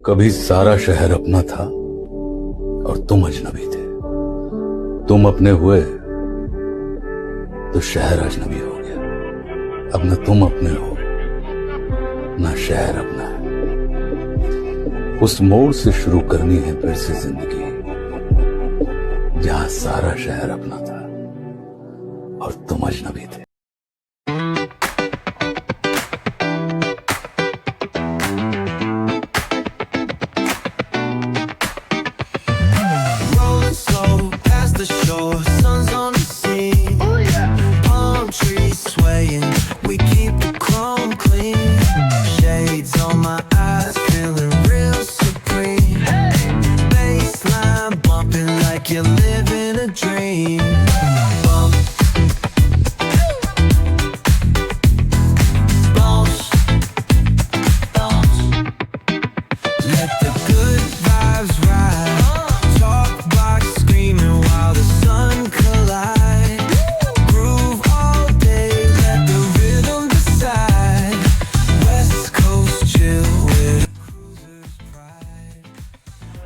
कभी सारा शहर अपना था और तुम अजनबी थे। तुम अपने हुए तो शहर अजनबी हो गया। अब न तुम अपने हो न शहर अपना है। उस मोड़ से शुरू करनी है फिर से जिंदगी, जहां सारा शहर अपना था और तुम अजनबी थे। You're living a dream. Bump. Bounce. Bounce. Let the good vibes ride. Talk box screaming while the sun collide. Groove all day, let the rhythm decide. West Coast chill with cruiser's pride.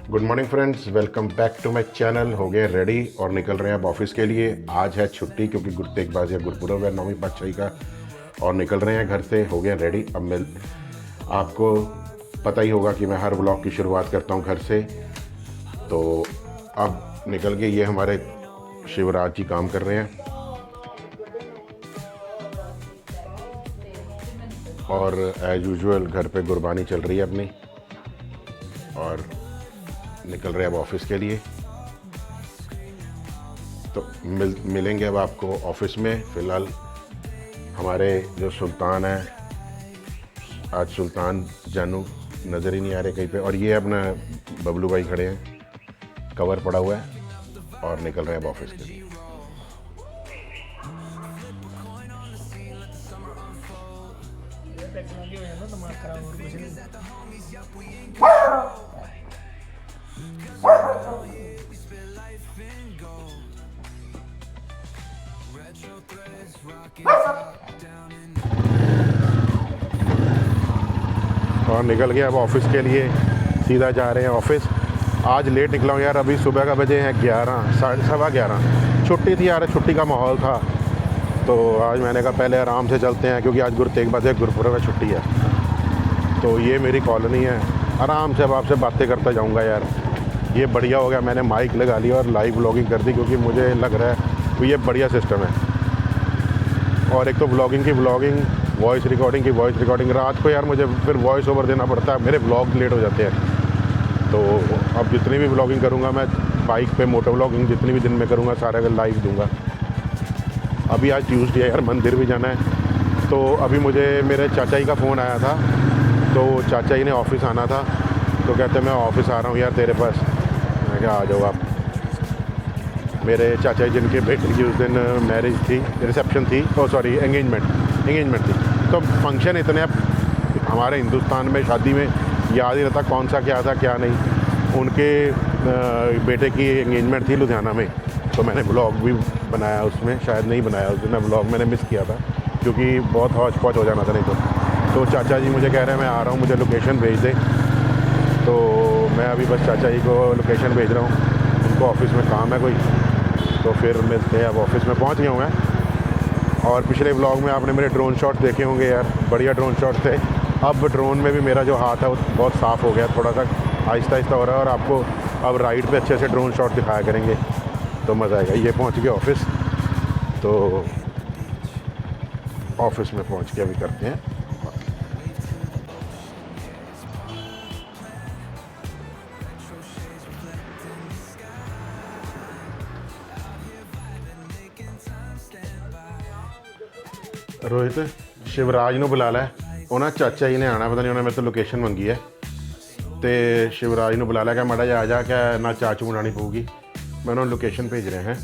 Good morning friends, welcome back to my channel. हो गए ready और निकल रहे हैं अब office के लिए। आज है छुट्टी क्योंकि गुरु तेग बहादुर गुरपुरब है 9वीं पातशाही का, और निकल रहे हैं घर से। हो गए रेडी। अब मिल आपको पता ही होगा कि मैं हर व्लॉग की शुरुआत करता हूं घर से, तो अब निकल के ये हमारे शिवराज जी काम कर रहे हैं और एज यूजुअल घर पे गुरबानी चल रही है अपनी, और निकल रहे हैं अब ऑफिस के लिए। तो मिलेंगे अब आपको ऑफिस में। फ़िलहाल हमारे जो सुल्तान हैं, आज सुल्तान जानू नज़र ही नहीं आ रहे कहीं पे, और ये अपना बबलू भाई खड़े हैं, कवर पड़ा हुआ है, और निकल रहे हैं अब ऑफिस के लिए। और निकल गया अब ऑफिस के लिए, सीधा जा रहे हैं ऑफिस। आज लेट निकला हूँ यार, अभी सुबह का बजे हैं 11, 11:15। छुट्टी थी यार, छुट्टी का माहौल था, तो आज मैंने कहा पहले आराम से चलते हैं क्योंकि आज गुरु तेग बहादुर गुरपुरब में छुट्टी है। तो ये मेरी कॉलोनी है, आराम से अब आपसे बातें करता जाऊँगा यार। ये बढ़िया हो गया, मैंने माइक लगा ली और लाइव व्लॉगिंग कर दी क्योंकि मुझे लग रहा है तो ये बढ़िया सिस्टम है। और एक तो व्लॉगिंग की व्लॉगिंग, वॉइस रिकॉर्डिंग की वॉइस रिकॉर्डिंग। रात को यार मुझे फिर वॉइस ओवर देना पड़ता है, मेरे व्लॉग लेट हो जाते हैं। तो अब जितनी भी व्लॉगिंग करूँगा मैं बाइक पे, मोटर व्लॉगिंग जितनी भी दिन में करूँगा सारा का लाइव दूँगा। अभी आज ट्यूसडे है यार, मंदिर भी जाना है। तो अभी मुझे मेरे चाचा जी का फ़ोन आया था, तो चाचा जी ने ऑफिस आना था, तो कहते मैं ऑफिस आ रहा हूँ यार तेरे पास। मैं क्या आ जाओ आप। मेरे चाचा जी जिनके बेटे की उस दिन मैरिज थी, रिसेप्शन थी, ओ सॉरी एंगेजमेंट थी। तो फंक्शन इतने, अब हमारे हिंदुस्तान में शादी में याद ही रहता कौन सा क्या था क्या नहीं। उनके बेटे की एंगेजमेंट थी लुधियाना में, तो मैंने ब्लॉग भी बनाया उसमें, शायद नहीं बनाया उस दिन, ब्लॉग मैंने मिस किया था क्योंकि बहुत हौच पौच हो जाना था नहीं तो चाचा जी मुझे कह रहे हैं मैं आ रहा हूँ, मुझे लोकेशन भेज दे। तो मैं अभी बस चाचा जी को लोकेशन भेज रहा हूँ, उनको ऑफिस में काम है कोई, तो फिर मिलते हैं। अब ऑफिस में पहुंच गया हूँ मैं। और पिछले व्लॉग में आपने मेरे ड्रोन शॉट देखे होंगे यार, बढ़िया ड्रोन शॉट थे। अब ड्रोन में भी मेरा जो हाथ है वो बहुत साफ़ हो गया, थोड़ा सा आहिस्ता आहिस्ता हो रहा है, और आपको अब राइड पे अच्छे से ड्रोन शॉट दिखाया करेंगे तो मज़ा आएगा। ये पहुँच गया ऑफिस, तो ऑफिस में पहुँच के अभी करते हैं। रोहित शिवराज ਨੂੰ ਬੁਲਾ ਲੈ, ਉਹਨਾਂ ਚਾਚਾ ਜੀ ਨੇ ਆਣਾ, ਪਤਾ ਨਹੀਂ ਉਹਨੇ ਮੇਰੇ ਤੋਂ ਲੋਕੇਸ਼ਨ ਮੰਗੀ ਹੈ, ਤੇ शिवराज ਨੂੰ ਬੁਲਾ ਲੈ ਕਿ ਮਾੜਾ ਜਿਹਾ ਆ ਜਾ, ਕਿ ਨਾ ਚਾਚੂ ਬਣਾਣੀ ਪਊਗੀ। मैं उन्होंने लोकेशन भेज रहे हैं।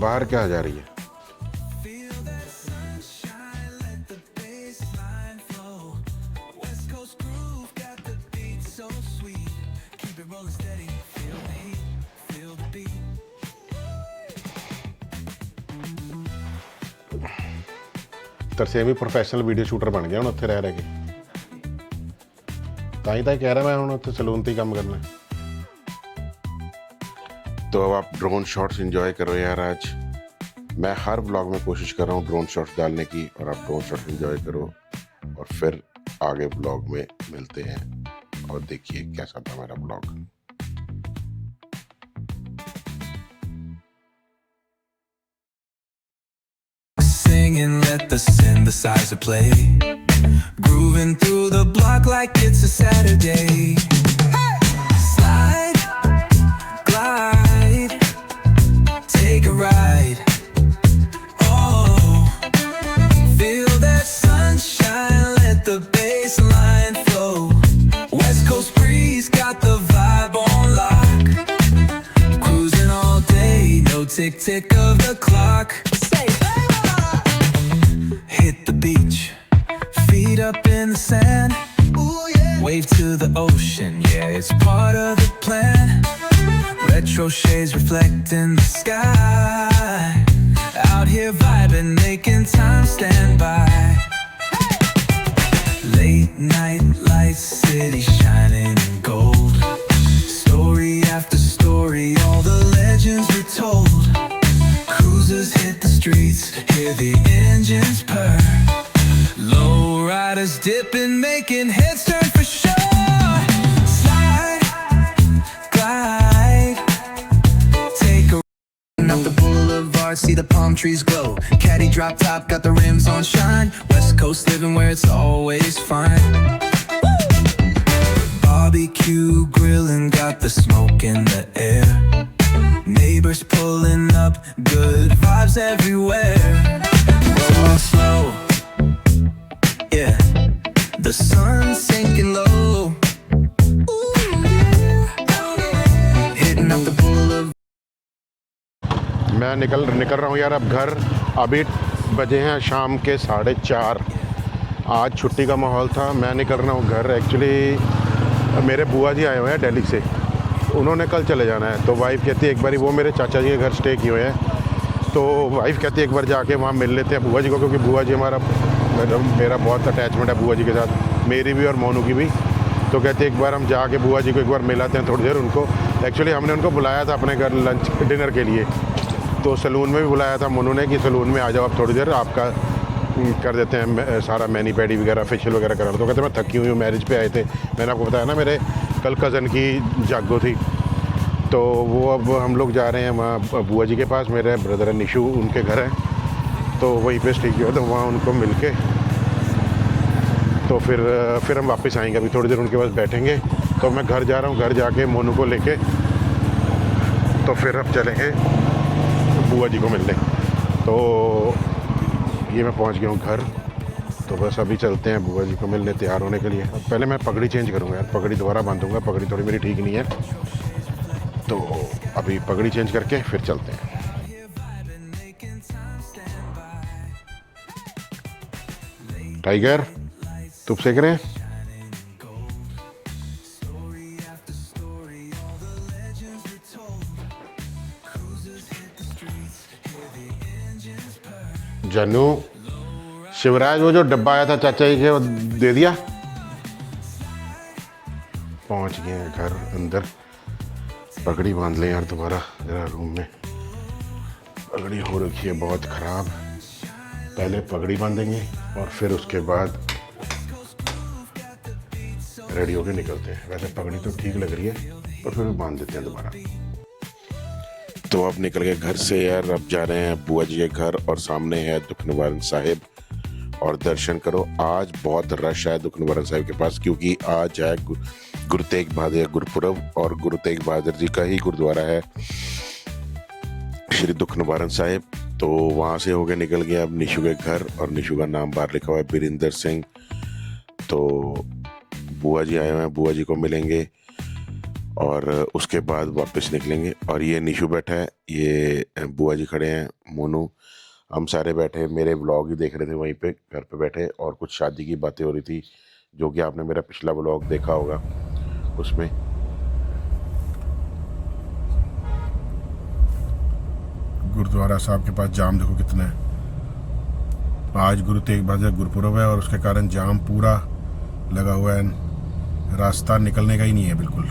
बाहर क्या जा रही है? rolling steady. Feel the heat, feel the beat. Tarsem ਵੀ ਪ੍ਰੋਫੈਸ਼ਨਲ ਵੀਡੀਓ ਸ਼ੂਟਰ ਬਣ ਗਿਆ ਹੁਣ ਉੱਥੇ ਰਹਿ ਕੇ ਤਾਂ ਹੀ ਕਹਿ ਰਿਹਾ ਮੈਂ ਹੁਣ ਉੱਥੇ ਸਲੂਨ ਤੇ ਹੀ ਕੰਮ ਕਰਨਾ तो अब आप ड्रोन शॉट्स एंजॉय करो यार। आज मैं हर व्लॉग में कोशिश कर रहा हूँ ड्रोन शॉट्स डालने की और आप ड्रोन शॉट्स एंजॉय करो और फिर आगे व्लॉग में मिलते हैं और देखिए कैसा था मेरा vlog. Singing, let the synthesizer play. Grooving through the block like it's a Saturday. Slide, glide, take a ride. Oh, feel that sunshine, let the bass line flow. West Coast breeze got the vibe on lock. Cruising all day, no tick tick of the clock. Hit the beach, feet up in the sand. Ooh, yeah. Wave to the ocean, yeah, it's part of the plan. Retro shades reflecting the sky. Out here vibing, making time stand by. Late night lights, city shining in gold. Story after story, all the legends were told. Cruisers hit the streets, hear the engines purr. Low riders dipping, making heads turn for sure. Slide, glide, take a ride up the boulevard, see the palm trees glow. Caddy drop top, got the rims on shine. West Coast living where it's always fine. Barbecue grilling, got the smoke in the air. Neighbors pulling up, good vibes everywhere. Roll slow, yeah. The sun's sinking low. Hitting up the boulevard. मैं निकल रहा हूँ यार अब घर। अभी बजे हैं शाम के 4:30। आज छुट्टी का माहौल था। मैं निकल रहा हूँ घर। एक्चुअली मेरे बुआ जी आए हुए हैं दिल्ली से, उन्होंने कल चले जाना है। तो वाइफ कहती है एक बार वो मेरे चाचा जी के घर स्टे किए हुए हैं, तो वाइफ कहती है एक बार जाके वहाँ मिल लेते हैं बुआ जी को, क्योंकि बुआ जी मेरा बहुत अटैचमेंट है बुआ जी के साथ, मेरी भी और मोनू की भी। तो कहते हैं एक बार हम जाके बुआ जी को एक बार मिलाते हैं थोड़ी देर उनको। एक्चुअली हमने उनको बुलाया था अपने घर लंच डिनर के लिए, तो सलून में भी बुलाया था मोनू ने कि सलून में आ जाओ आप थोड़ी देर, आपका कर देते हैं सारा मैनी पैडी वगैरह फेशियल वगैरह करा। तो कहते मैं थकी हुई हूँ, मैरिज पे आए थे। मैंने आपको बताया ना मेरे कल कज़न की जागो थी, तो वो अब हम लोग जा रहे हैं वहाँ बुआ जी के पास। मेरे ब्रदर निशु उनके घर है, तो वहीं पे स्टे किया, तो वहाँ उनको मिल के तो फिर हम वापस आएंगे। अभी थोड़ी देर उनके पास बैठेंगे। तो मैं घर जा रहा हूँ, घर जाके मोनू को लेके तो फिर अब चलेंगे बुआ जी को मिलने। तो ये मैं पहुँच गया हूँ घर, तो बस अभी चलते हैं बुआ जी को मिलने तैयार होने के लिए। पहले मैं पगड़ी चेंज करूँगा यार, पगड़ी दोबारा बांधूंगा, पगड़ी थोड़ी मेरी ठीक नहीं है। तो अभी पगड़ी चेंज करके फिर चलते हैं। टाइगर धूप सेक रहे हैं। जानू शिवराज वो जो डब्बा आया था चाचा जी के वो दे दिया। पहुंच गए हैं घर अंदर। पगड़ी बांध लें यार दोबारा जरा रूम में। पगड़ी हो रखी है बहुत ख़राब। पहले पगड़ी बांधेंगे और फिर उसके बाद रेडी होके निकलते हैं। वैसे पगड़ी तो ठीक लग रही है पर फिर भी बांध देते हैं दोबारा। तो अब निकल गए घर से यार। अब जा रहे हैं बुआ जी के घर और सामने है दुख निवारण साहिब और दर्शन करो। आज बहुत रश है दुख निवारण साहिब के पास, क्योंकि आज है गुरु तेग बहादुर गुरपुरब और गुरु तेग बहादुर जी का ही गुरुद्वारा है श्री दुख निवारण साहिब। तो वहाँ से होके निकल गया अब निशु के घर, और निशु का नाम बाहर लिखा हुआ है बीरिंदर सिंह। तो बुआ जी आए हुए हैं, बुआ जी को मिलेंगे और उसके बाद वापस निकलेंगे। और ये निशु बैठा है, ये बुआ जी खड़े हैं, मोनू, हम सारे बैठे मेरे व्लॉग ही देख रहे थे वहीं पे घर पे बैठे, और कुछ शादी की बातें हो रही थी जो कि आपने मेरा पिछला व्लॉग देखा होगा उसमें। गुरुद्वारा साहब के पास जाम देखो कितना है। आज गुरु तेग बहादुर गुरपुरब है और उसके कारण जाम पूरा लगा हुआ है, रास्ता निकलने का ही नहीं है बिल्कुल।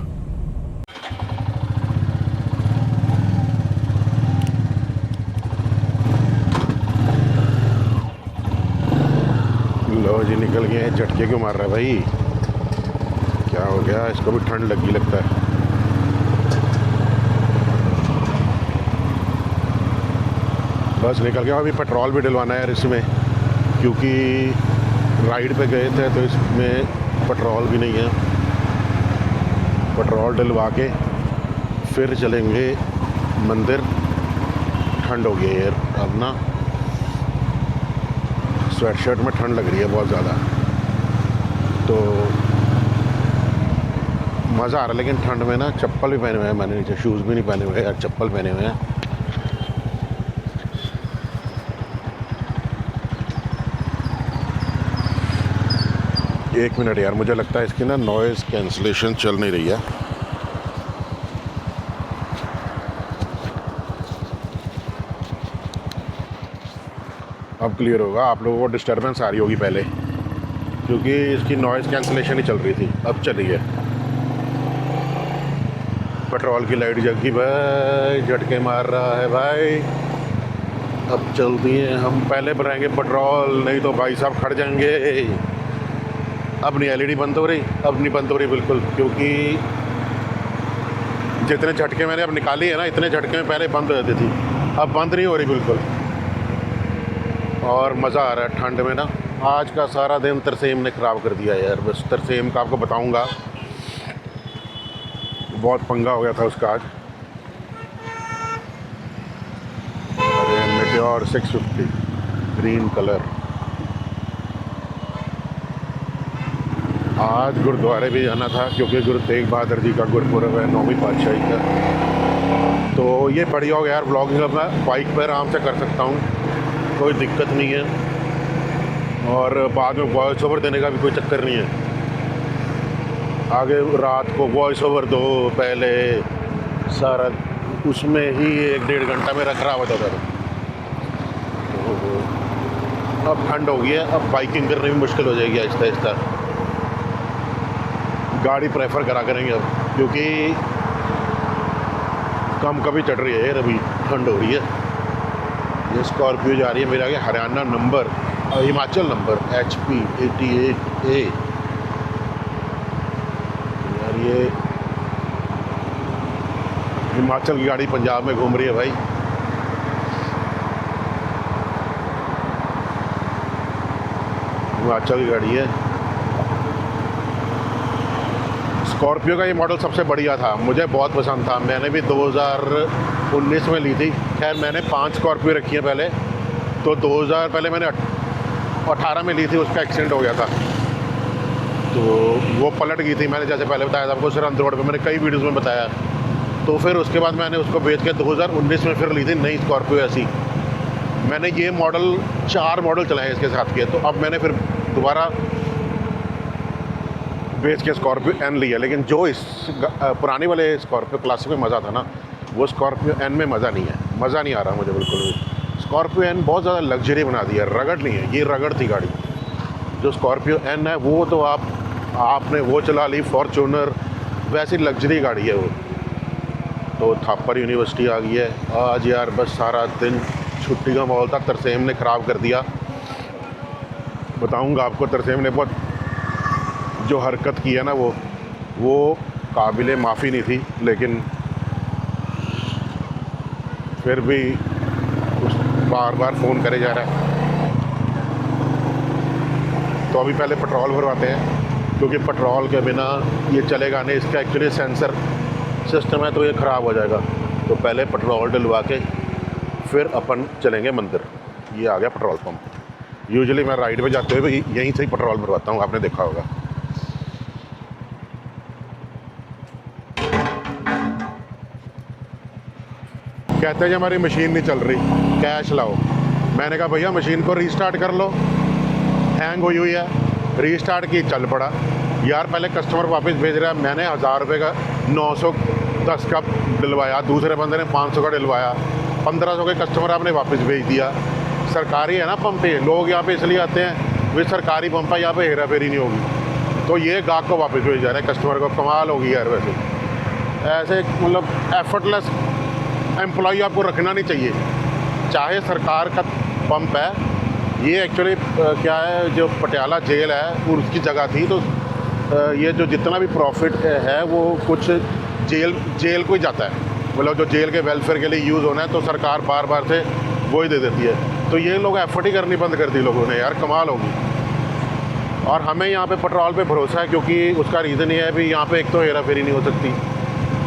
लो जी निकल गए हैं। झटके क्यों मार रहा है भाई, क्या हो गया? इसको भी ठंड लगी लगता है। बस निकल गया। अभी पेट्रोल भी डलवाना है यार इसमें, क्योंकि राइड पे गए थे तो इसमें पेट्रोल भी नहीं है। पेट्रोल डलवा के फिर चलेंगे मंदिर। ठंड हो गई है यार, अब ना स्वेट शर्ट में ठंड लग रही है बहुत ज़्यादा, तो मज़ा आ रहा है। लेकिन ठंड में ना चप्पल भी पहने हुए हैं मैंने, नीचे शूज़ भी नहीं पहने हुए यार, चप्पल पहने हुए हैं। एक मिनट यार, मुझे लगता है इसकी ना नॉइज़ कैंसलेशन चल नहीं रही है। अब क्लियर होगा। आप लोगों को डिस्टर्बेंस आ रही होगी पहले, क्योंकि इसकी नॉइज़ कैंसलेशन ही चल रही थी। अब चली है। पेट्रोल की लाइट जग गई भाई, झटके मार रहा है भाई। अब चलती हैं हम, पहले भराएंगे पेट्रोल, नहीं तो भाई साहब खड़ जाएंगे। अब नहीं एलईडी बंद हो रही, अब नहीं बंद हो रही बिल्कुल, क्योंकि जितने झटके मैंने अब निकाली है ना, इतने झटके में पहले बंद हो जाती थी, अब बंद नहीं हो रही बिल्कुल। और मज़ा आ रहा है ठंड में ना। आज का सारा दिन तरसेम ने ख़राब कर दिया यार। बस तरसेम का आपको बताऊंगा, बहुत पंगा हो गया था उसका आज। अरे मेटेओर 650 ग्रीन कलर। आज गुरुद्वारे भी जाना था, क्योंकि गुरु तेग बहादुर जी का गुरपुरब है, 9वीं पातशाही का। तो ये बढ़िया हो गया यार, ब्लॉगिंग अब मैं बाइक पर आराम से कर सकता हूँ, कोई दिक्कत नहीं है। और बाद में वॉइस ओवर देने का भी कोई चक्कर नहीं है। आगे रात को वॉइस ओवर दो, पहले सारा उसमें ही 1-1.5 घंटा मेरा ख़राब हो जाता था। तो अब ठंड हो गई है, अब बाइकिंग करने में मुश्किल हो जाएगी आहिस्ता आहिस्ता। गाड़ी प्रेफर करा करेंगे अब, क्योंकि कम कभी चढ़ रही है यार, अभी ठंड हो रही है। ये स्कॉर्पियो जा रही है मेरे आगे, Haryana number, Himachal number HP 88A। यार ये हिमाचल की गाड़ी पंजाब में घूम रही है भाई। हिमाचल की गाड़ी है। स्कॉर्पियो का ये मॉडल सबसे बढ़िया था, मुझे बहुत पसंद था। मैंने भी 2019 में ली थी। खैर मैंने 5 स्कॉर्पियो रखी है पहले, तो 2000 पहले मैंने 18 में ली थी, उसका एक्सीडेंट हो गया था, तो वो पलट गई थी। मैंने जैसे पहले बताया था आपको, सरहद रोड पे मैंने कई वीडियोस में बताया। तो फिर उसके बाद मैंने उसको बेच के 2019 में फिर ली थी नई स्कॉर्पियो ऐसी। मैंने ये मॉडल 4 मॉडल चलाए इसके साथ के, तो अब मैंने फिर दोबारा बेच के स्कॉर्पियो N लिया। लेकिन जो इस पुराने वाले स्कॉर्पियो क्लासिक में मज़ा था ना, वो स्कॉर्पियो N में मज़ा नहीं है, मज़ा नहीं आ रहा मुझे बिल्कुल भी। स्कॉर्पियो N बहुत ज़्यादा लग्जरी बना दी है, रगड़ नहीं है, ये रगड़ थी गाड़ी। जो स्कॉर्पियो N है वो तो आपने वो चला ली, फॉर्चूनर, वैसी लग्जरी गाड़ी है वो। तो थापर यूनिवर्सिटी आ गई है आज यार। बस सारा दिन छुट्टी का माहौल था, तरसेम ने ख़राब कर दिया। बताऊंगा आपको, तरसेम ने बहुत जो हरकत की है ना, वो काबिल माफ़ी नहीं थी, लेकिन फिर भी बार बार फ़ोन करे जा रहा है। तो अभी पहले पेट्रोल भरवाते हैं, क्योंकि पेट्रोल के बिना ये चलेगा नहीं। इसका एक्चुअली सेंसर सिस्टम है, तो ये ख़राब हो जाएगा। तो पहले पेट्रोल डलवा के फिर अपन चलेंगे मंदिर। ये आ गया पेट्रोल पंप। यूजुअली मैं राइड पे जाते हुए यहीं से ही पेट्रोल भरवाता हूँ, आपने देखा होगा। कहते हैं कि हमारी मशीन नहीं चल रही, कैश लाओ। मैंने कहा भैया मशीन को रीस्टार्ट कर लो, हैंग हुई है। रीस्टार्ट की, चल पड़ा यार। पहले कस्टमर वापस भेज रहा है, मैंने 1000 रुपये का 10 का डलवाया, दूसरे बंदे ने 500 का डलवाया, 1500 के कस्टमर आपने वापस भेज दिया। सरकारी है ना पंप पे, लोग यहाँ पे इसलिए आते हैं वे सरकारी पंप है, यहाँ पे हेरा फेरी नहीं होगी, तो ये गाहक को वापस भेज जा रहा है कस्टमर को। कमाल होगी यार। वैसे ऐसे मतलब एफर्टलेस एम्प्लॉई आपको रखना नहीं चाहिए। चाहे सरकार का पंप है, ये एक्चुअली क्या है, जो पटियाला जेल है उसकी जगह थी, तो ये जो जितना भी प्रॉफिट है वो कुछ जेल को ही जाता है, मतलब जो जेल के वेलफेयर के लिए यूज़ होना है, तो सरकार बार बार से वो ही दे देती है। तो ये लोग एफर्ट ही करनी बंद कर दी लोगों ने यार, कमाल होगी। और हमें यहाँ पे पेट्रोल पे भरोसा है, क्योंकि उसका रीज़न ये है भी यहाँ पे एक तो हेरा फेरी नहीं हो सकती,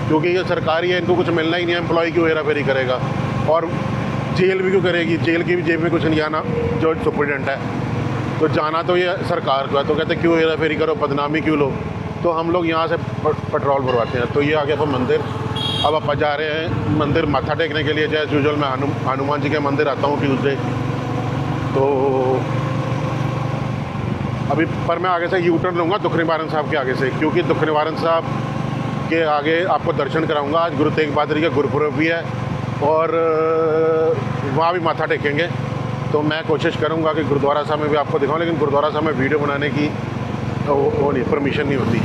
क्योंकि ये सरकारी है, इनको कुछ मिलना ही नहीं है, एम्प्लॉय क्यों हेरा फेरी करेगा, और जेल भी क्यों करेगी, जेल की भी जेब में कुछ नहीं आना, जो सुप्रिटेंडेंट है, तो जाना तो ये सरकार को है। तो कहते क्यों हेरा फेरी करो, बदनामी क्यों लो, तो हम लोग यहाँ से पेट्रोल भरवाते हैं। तो ये आ गया अपन मंदिर। अब अपन जा रहे हैं मंदिर माथा टेकने के लिए। जैसे यूजुअल मैं हनुमान जी के मंदिर आता हूँ ट्यूसडे, तो अभी पर मैं आगे से यू टर्न लूँगा दुख निवारण साहब के आगे से, क्योंकि दुख निवारण साहब के आगे आपको दर्शन कराऊँगा। आज गुरु तेग बहादुर का गुरुपुरब भी है, और वहाँ भी माथा टेकेंगे। तो मैं कोशिश करूँगा कि गुरुद्वारा साहब में भी आपको दिखाऊँ, लेकिन गुरुद्वारा साहब में वीडियो बनाने की वो नहीं, परमिशन नहीं होती।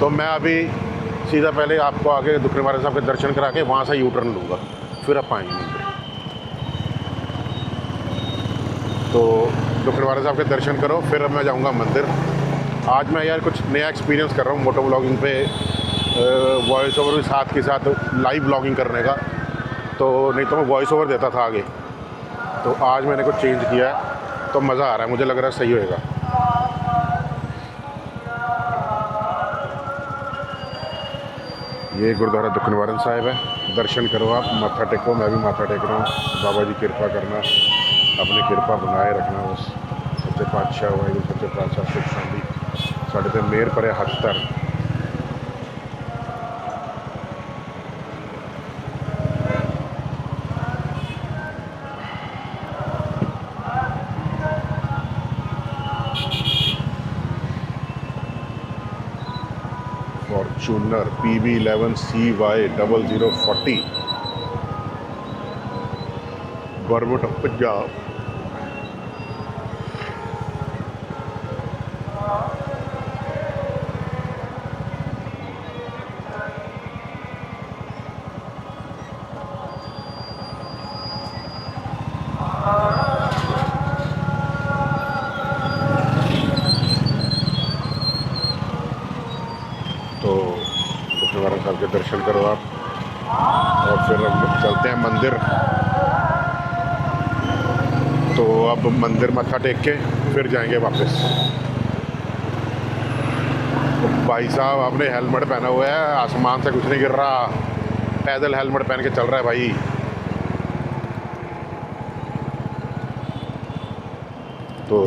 तो मैं अभी सीधा पहले आपको आगे दुख निवारण साहब के दर्शन करा के वहाँ से यू टर्न लूँगा, फिर आप आएंगे। तो दुख निवारण साहब के दर्शन करो, फिर अब मैं जाऊँगा मंदिर। आज मैं यार कुछ नया एक्सपीरियंस कर रहा हूँ मोटो व्लॉगिंग पे, वॉइस ओवर भी साथ के साथ लाइव व्लॉगिंग करने का। तो नहीं तो मैं वॉइस ओवर देता था आगे, तो आज मैंने कुछ चेंज किया है, तो मज़ा आ रहा है, मुझे लग रहा है सही होएगा। ये गुरुद्वारा दुख निवारण साहिब है, दर्शन करो आप, माथा टेको, मैं भी माथा टेक रहा हूँ। बाबा जी कृपा करना, अपनी कृपा बनाए रखना, बस सच्चे पातशाह वाहिगुरू सच्चे पातशाह सुख शांति साढ़े ते मेहर परे हथ धर। Fortuner PB11 CY 0040 government of Punjab. तो दुख निवारण साहब के दर्शन करो आप, और फिर हम चलते हैं मंदिर। तो अब मंदिर मत्था टेक के फिर जाएंगे वापस। तो भाई साहब आपने हेलमेट पहना हुआ है, आसमान से कुछ नहीं गिर रहा, पैदल हेलमेट पहन के चल रहा है भाई। तो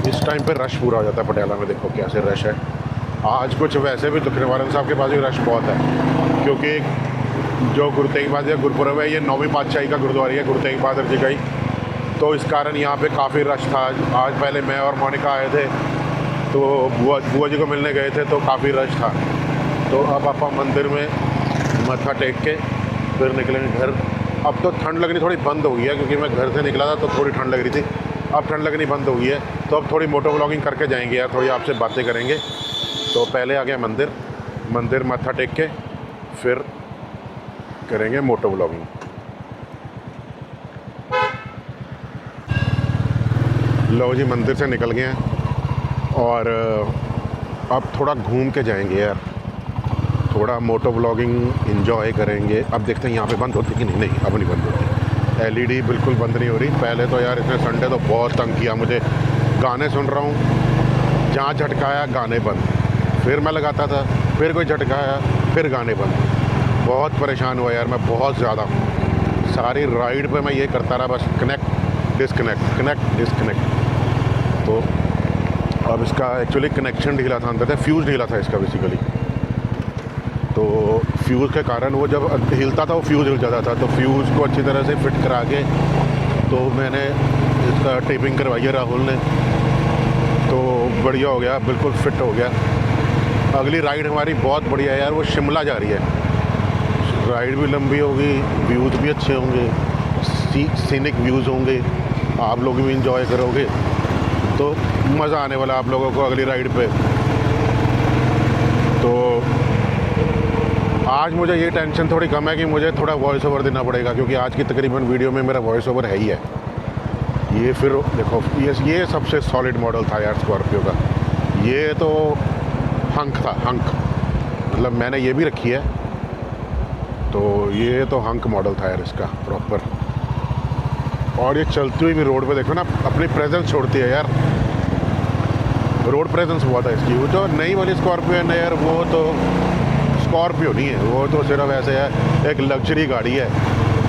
इस टाइम पे रश पूरा हो जाता है पटियाला में, देखो कैसे रश है। आज कुछ वैसे भी दुख निवारण साहब के पास भी रश बहुत है, क्योंकि जो गुरु तेग बहादुर गुरुपुरब है, ये 9वीं पातशाही का गुरुद्वारा है गुरु तेग बहादुर जी का ही, तो इस कारण यहाँ पे काफ़ी रश था। आज पहले मैं और मोनिका आए थे, तो बुआ जी को मिलने गए थे, तो काफ़ी रश था। तो अब आप मंदिर में मत्था टेक के फिर निकलेंगे घर। अब तो ठंड लगनी थोड़ी बंद हो गई है, क्योंकि मैं घर से निकला था तो थोड़ी ठंड लग रही थी, अब ठंड लगनी बंद हो गई है। तो अब थोड़ी मोटो व्लॉगिंग करके जाएंगे यार, थोड़ी आपसे बातें करेंगे। तो पहले आ गया मंदिर मत्था टेक के फिर करेंगे मोटो व्लॉगिंग। लो जी, मंदिर से निकल गए हैं और अब थोड़ा घूम के जाएंगे यार, थोड़ा मोटो व्लॉगिंग एंजॉय करेंगे। अब देखते हैं यहाँ पे बंद होती कि नहीं। नहीं, अब नहीं बंद होती। LED बिल्कुल बंद नहीं हो रही। पहले तो यार इसने संडे तो बहुत तंग किया मुझे, गाने सुन रहा हूँ, जहाँ झटकाया गाने बंद, फिर मैं लगाता था, फिर कोई झटकाया, फिर गाने बंद। बहुत परेशान हुआ यार मैं, बहुत ज़्यादा। सारी राइड पे मैं ये करता रहा बस, कनेक्ट डिसकनेक्ट, कनेक्ट डिसकनेक्ट। तो अब इसका एक्चुअली कनेक्शन ढीला था, अंदर से फ्यूज़ ढीला था इसका बेसिकली। तो फ्यूज़ के कारण वो जब हिलता था वो फ्यूज़ हिल जाता था। तो फ्यूज़ को अच्छी तरह से फिट करा के तो मैंने इसका टेपिंग करवाई है राहुल ने, तो बढ़िया हो गया, बिल्कुल फिट हो गया। अगली राइड हमारी बहुत बढ़िया है यार, वो शिमला जा रही है। राइड भी लंबी होगी, व्यूज़ भी अच्छे होंगे, सीनिक व्यूज़ होंगे, आप लोग भी इंजॉय करोगे, तो मज़ा आने वाला आप लोगों को अगली राइड पे। तो आज मुझे ये टेंशन थोड़ी कम है कि मुझे थोड़ा वॉइस ओवर देना पड़ेगा, क्योंकि आज की तकरीबन वीडियो में मेरा वॉइस ओवर है ही है। ये फिर देखो ये सबसे सॉलिड मॉडल था यार स्कॉर्पियो का। ये तो हंक था, हंक, मतलब मैंने ये भी रखी है, तो ये तो हंक मॉडल था यार इसका प्रॉपर। और ये चलती हुई भी रोड पे देखो ना, अपनी प्रेजेंस छोड़ती है यार, रोड प्रेजेंस बहुत है इसकी। वो जो नई वाली स्कॉर्पियो है ना यार, वो तो स्कॉर्पियो नहीं है, वो तो सिर्फ ऐसे है, एक लग्जरी गाड़ी है,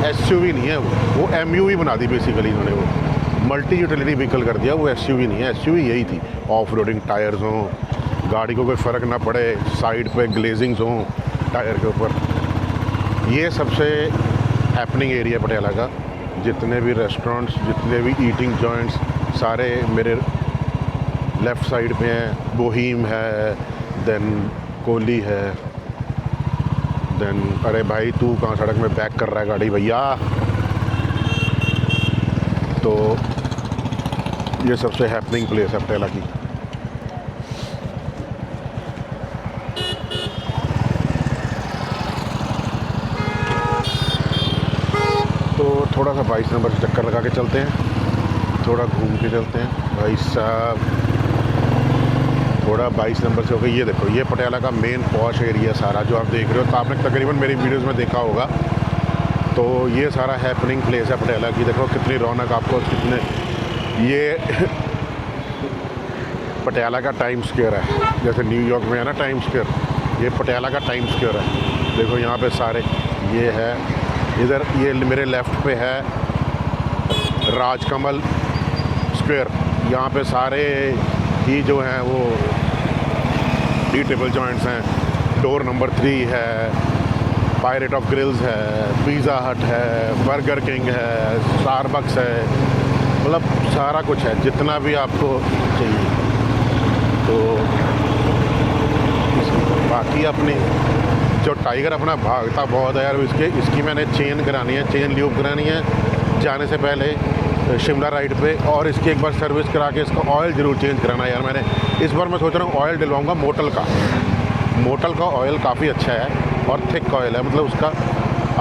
एसयूवी नहीं है वो एमयूवी बना दी बेसिकली इन्होंने, वो मल्टी यूटिलिटी व्हीकल कर दिया, वो एसयूवी नहीं है। एसयूवी यही थी, ऑफ रोडिंग टायर्स हों, गाड़ी को कोई फ़र्क ना पड़े, साइड पे ग्लेजिंग्स हों टायर के ऊपर। ये सबसे हैपनिंग एरिया पटियाला का, जितने भी रेस्टोरेंट्स, जितने भी ईटिंग जॉइंट्स सारे मेरे लेफ़्ट साइड में हैं। बोहीम है, देन कोहली है, देन अरे भाई तू कहाँ सड़क में बैक कर रहा है गाड़ी भैया। तो ये सबसे हैपनिंग प्लेस है पटियाला की। तो थोड़ा सा 22 नंबर से चक्कर लगा के चलते हैं, थोड़ा घूम के चलते हैं भाई साहब। थोड़ा 22 नंबर से हो गई। ये देखो, ये पटियाला का मेन पॉश एरिया सारा जो आप देख रहे हो, तो आपने तकरीबन मेरी वीडियोस में देखा होगा। तो ये सारा हैपनिंग प्लेस है पटियाला की। देखो कितनी रौनक आपको, कितने ये पटियाला का टाइम स्क्वायर है, जैसे न्यूयॉर्क में है ना टाइम स्क्वायर, ये पटियाला का टाइम स्क्वायर है। देखो यहाँ पे सारे ये है, इधर ये मेरे लेफ़्ट पे है राजकमल स्क्वायर, यहाँ पे सारे ही जो हैं वो ईटेबल जॉइंट्स हैं। डोर नंबर 3 है, पायरेट ऑफ ग्रिल्स है, पिज़्ज़ा हट है, बर्गर किंग है, स्टारबक्स है, मतलब सारा कुछ है जितना भी आपको चाहिए। तो बाकी अपनी जो टाइगर अपना भागता बहुत है यार, इसकी मैंने चेन करानी है, चेन ल्यूब करानी है जाने से पहले शिमला राइड पे, और इसकी एक बार सर्विस करा के इसका ऑयल ज़रूर चेंज कराना है यार। मैंने इस बार मैं सोच रहा हूँ ऑयल डलवाऊँगा मोटल का। मोटल का ऑयल काफ़ी अच्छा है और थिक ऑयल है, मतलब उसका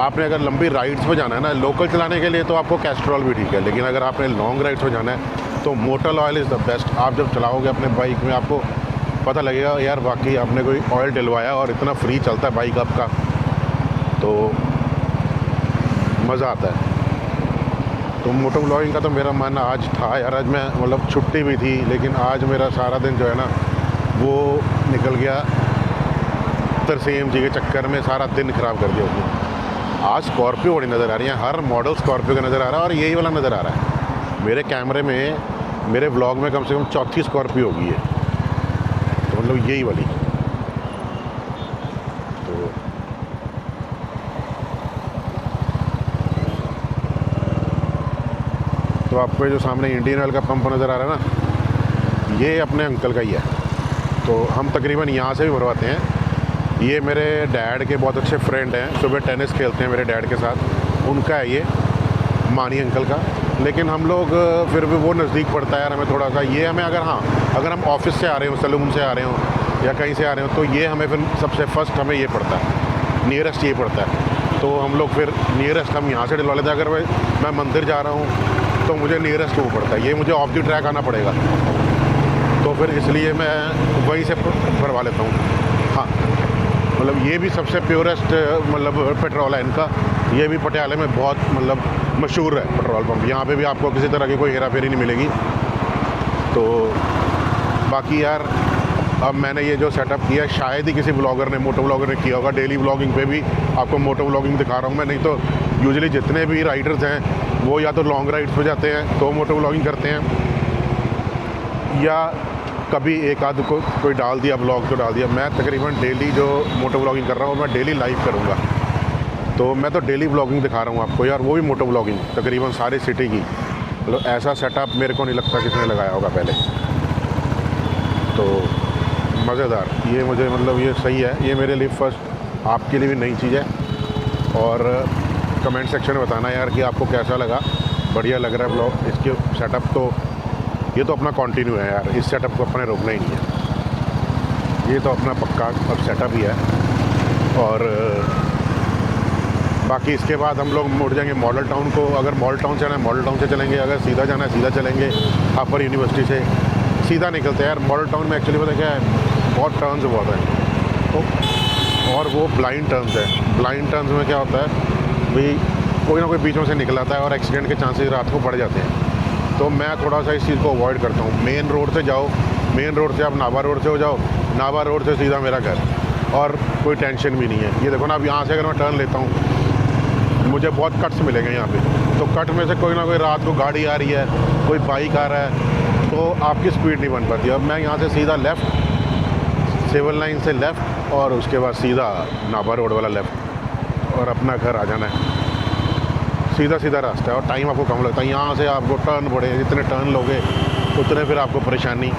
आपने अगर लंबी राइड्स पे जाना है ना, लोकल चलाने के लिए तो आपको कैस्ट्रॉल भी ठीक है, लेकिन अगर आपने लॉन्ग राइड्स पे जाना है तो motor oil is the best. आप जब चलाओगे अपने बाइक में आपको पता लगेगा यार वाकई आपने कोई ऑयल डलवाया और इतना फ्री चलता है बाइक आपका, तो मज़ा आता है। तो मोटो व्लॉगिंग का तो मेरा मन आज था यार, आज मैं मतलब छुट्टी भी थी, लेकिन आज मेरा सारा दिन जो है ना वो निकल गया तरसेम जी के चक्कर में, सारा दिन ख़राब कर दिया उसने। आज स्कॉर्पियो बड़ी नज़र आ रही है, हर मॉडल स्कॉर्पियो का नज़र आ रहा है, और यही वाला नज़र आ रहा है मेरे कैमरे में। मेरे व्लॉग में कम से कम चौथी स्कॉर्पियो होगी है, तो मतलब यही वाली। तो आपको जो सामने इंडियन ऑयल का पंप नज़र आ रहा है ना, ये अपने अंकल का ही है। तो हम तकरीबन यहाँ से भी भरवाते हैं। ये मेरे डैड के बहुत अच्छे फ्रेंड हैं, सुबह टेनिस खेलते हैं मेरे डैड के साथ, उनका है ये मानी अंकल का। लेकिन हम लोग फिर भी वो नज़दीक पड़ता है यार हमें थोड़ा सा। ये हमें अगर अगर हम ऑफिस से आ रहे हो, सलून से आ रहे हो या कहीं से आ रहे हो, तो ये हमें फिर सबसे फर्स्ट हमें ये पड़ता है, नियरेस्ट ये पड़ता है। तो हम लोग फिर नियरेस्ट हम यहाँ से डलवा लेते हैं। अगर मैं मंदिर जा रहा हूँ तो मुझे नियरेस्ट वो पड़ता है, ये मुझे ऑफ द ट्रैक आना पड़ेगा, तो फिर इसलिए मैं वहीं से भरवा लेता हूँ। हाँ, मतलब ये भी सबसे प्योरेस्ट मतलब पेट्रोल है इनका। ये भी पटियाले में बहुत मतलब मशहूर है पेट्रोल पंप। यहाँ पे भी आपको किसी तरह की कोई हेरा फेरी नहीं मिलेगी। तो बाकी यार अब मैंने ये जो सेटअप किया शायद ही किसी ब्लॉगर ने, मोटो ब्लॉगर ने किया होगा। डेली ब्लॉगिंग पे भी आपको मोटो ब्लॉगिंग दिखा रहा हूँ मैं, नहीं तो यूजुअली जितने भी राइडर्स हैं वो या तो लॉन्ग राइड्स पे जाते हैं तो मोटो ब्लॉगिंग करते हैं, या कभी एक आध को कोई डाल दिया ब्लॉग तो डाल दिया। मैं तकरीबन डेली जो मोटो ब्लॉगिंग कर रहा हूँ मैं डेली लाइव करूँगा, तो मैं तो डेली ब्लॉगिंग दिखा रहा हूँ आपको यार, वो भी मोटो ब्लॉगिंग तकरीबन सारी सिटी की। मतलब ऐसा सेटअप मेरे को नहीं लगता किसने लगाया होगा पहले। तो मज़ेदार, ये मुझे मतलब ये सही है, ये मेरे लिए फर्स्ट, आपके लिए भी नई चीज़ है। और कमेंट सेक्शन में बताना यार कि आपको कैसा लगा। बढ़िया लग रहा है ब्लॉग। इसके सेटअप तो ये तो अपना कंटिन्यू है यार, इस सेटअप को अपने रोकना ही नहीं है। ये तो अपना पक्का अब सेटअप ही है। और बाकी इसके बाद हम लोग मुड़ जाएंगे मॉडल टाउन को। अगर मॉडल टाउन से जाना है मॉडल टाउन से चलेंगे, अगर सीधा जाना है सीधा चलेंगे। हापर यूनिवर्सिटी से सीधा निकलते हैं यार। मॉडल टाउन में एक्चुअली पता क्या है, बहुत टर्न्स बहुत है तो, और वो ब्लाइंड टर्न्स है। ब्लाइंड टर्न्स में क्या होता है भाई, कोई ना कोई बीच में से निकल आता है और एक्सीडेंट के चांसेस रात को बढ़ जाते हैं। तो मैं थोड़ा सा इस चीज़ को अवॉइड करता हूँ। मेन रोड से जाओ, मेन रोड से आप नाभा रोड से हो जाओ, नाभा रोड से सीधा मेरा घर, और कोई टेंशन भी नहीं है। ये देखो ना, अब यहाँ से अगर मैं टर्न लेता हूँ मुझे बहुत कट्स मिलेंगे यहाँ पे। तो कट में से कोई ना कोई रात को गाड़ी आ रही है, कोई बाइक आ रहा है, तो आपकी स्पीड नहीं बन पाती। अब मैं यहाँ से सीधा लेफ़्ट, सिविल लाइन से लेफ़्ट, और उसके बाद सीधा नाभा रोड वाला लेफ़्ट, और अपना घर आ जाना है। सीधा सीधा रास्ता है और टाइम आपको कम लगता है। यहाँ से आपको टर्न बड़े, जितने टर्न लोगे उतने फिर आपको परेशानी।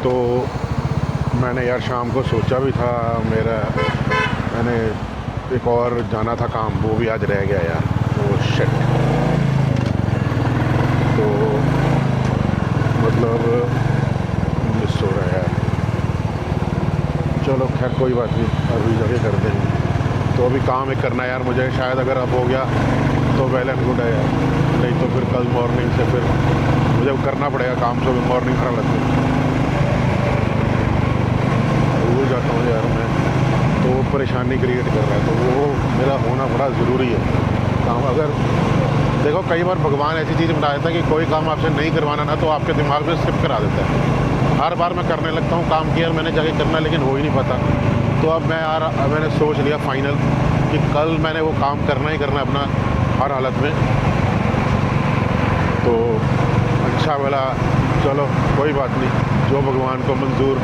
तो मैंने यार शाम को सोचा भी था, मैंने एक और जाना था काम, वो भी आज रह गया यार। वो शिट। तो मतलब मिस हो रहा है यार। चलो खैर कोई बात नहीं, अभी जगह कर देंगे। तो अभी काम एक करना है यार मुझे, शायद अगर अब हो गया तो वेल एंड गुड है यार, नहीं तो फिर कल मॉर्निंग से फिर मुझे करना पड़ेगा काम। सुबह मॉर्निंग खराब लगती है, भूल जाता हूँ यार मैं, तो वो परेशानी क्रिएट कर रहा है। तो वो मेरा होना बड़ा ज़रूरी है काम। अगर देखो कई बार भगवान ऐसी चीज़ बता देता है कि कोई काम आपसे नहीं करवाना ना, तो आपके दिमाग में स्किप करा देता है। हर बार मैं करने लगता हूँ काम किया मैंने जाके करना, लेकिन हो ही नहीं पाता। तो अब मैंने सोच लिया फाइनल कि कल मैंने वो काम करना ही करना अपना, हर हालत में। तो अच्छा वाला, चलो कोई बात नहीं, जो भगवान को मंजूर।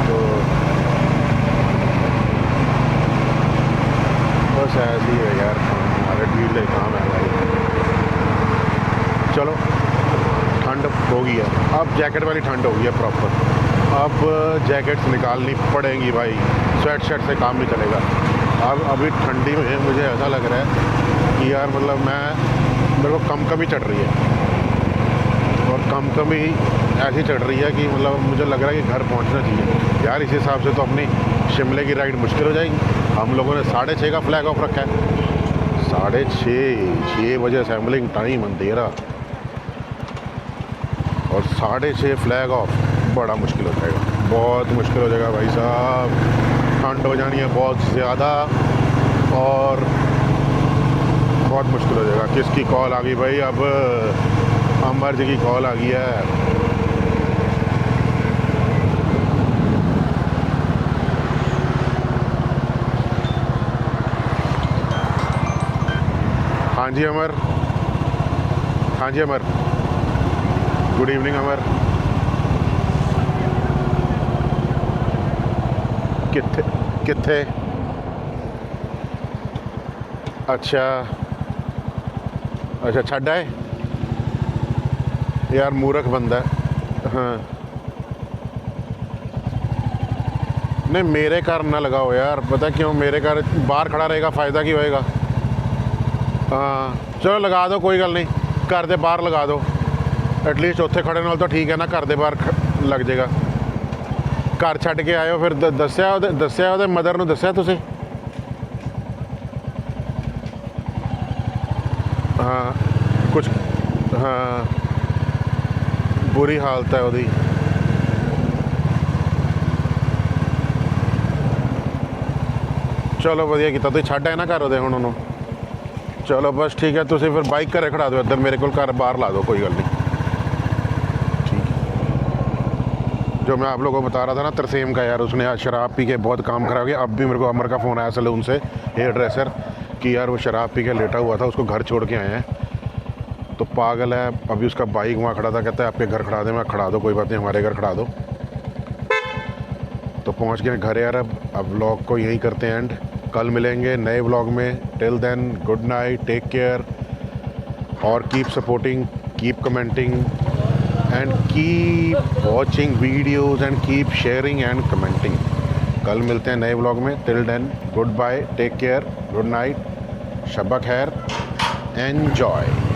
तो बस ऐसे ही है यार, हमारे ढीले काम है भाई। चलो ठंड हो गई है, अब जैकेट वाली ठंड हो गई है प्रॉपर। अब जैकेट्स निकालनी पड़ेंगी भाई, स्वेट शर्ट से काम नहीं चलेगा। अब अभी ठंडी में मुझे ऐसा लग रहा है कि यार मतलब मेरे को कम-कमी चढ़ रही है, और कम-कमी ऐसी चढ़ रही है कि मतलब मुझे लग रहा है कि घर पहुंचना चाहिए यार। इस हिसाब से तो अपनी शिमले की राइड मुश्किल हो जाएगी। हम लोगों ने 6:30 का फ्लैग ऑफ रखा है, 6:30 बजे असेंबलिंग टाइम अंधेरा, और 6:30 फ्लैग ऑफ। बड़ा मुश्किल हो जाएगा, बहुत मुश्किल हो जाएगा भाई साहब। ठंड हो जानी है बहुत ज़्यादा, और बहुत मुश्किल हो जाएगा। किसकी कॉल आ गई भाई? अब अमर जी की कॉल आ गई है। हाँ जी अमर, हाँ जी अमर, गुड इवनिंग अमर। कित्थे? अच्छा छड़ आए यार, मूर्ख बंदा है। हाँ नहीं, मेरे कार ना लगाओ यार, पता क्यों? मेरे कार बाहर खड़ा रहेगा, फ़ायदा की होएगा। हाँ चलो लगा दो, कोई गल नहीं, घर दे बाहर लगा दो। एटलीस्ट उत्थे खड़े नाल तो ठीक है ना, घर दे बाहर लग जाएगा। घर छड्ड के आयो, फिर दस्सिया ਉਹਦੇ मदर ਨੂੰ दस्सिया तुसीं? हाँ कुछ, हाँ बुरी हालत है ਉਹਦੀ। चलो वधिया कीता, तुसीं छड्ड आए ना घर ਉਹਦੇ ਹੁਣ ਉਹਨੂੰ। चलो बस ठीक है, तुसीं फिर बाइक घरे खड़ा दो इधर, मेरे को घर बाहर ला दो, कोई गल नहीं। जो मैं आप लोगों को बता रहा था ना तरसेम का, यार उसने आज शराब पी के बहुत काम खराब किया। अब भी मेरे को अमर का फ़ोन आया सलून से, हेयर ड्रेसर, कि यार वो शराब पी के लेटा हुआ था, उसको घर छोड़ के आए हैं। तो पागल है। अभी उसका बाइक वहाँ खड़ा था, कहता है आपके घर खड़ा दे। मैं खड़ा दो, कोई बात नहीं, हमारे घर खड़ा दो। तो पहुँच गए घर यार। अब व्लॉग को यहीं करते हैं एंड, कल मिलेंगे नए व्लॉग में। Till then good night, take care, और keep supporting, keep commenting, and keep watching videos and keep sharing and commenting. कल मिलते हैं नए व्लॉग में। Till then good bye, take care, good night, शब्बा खैर, एन्जॉय।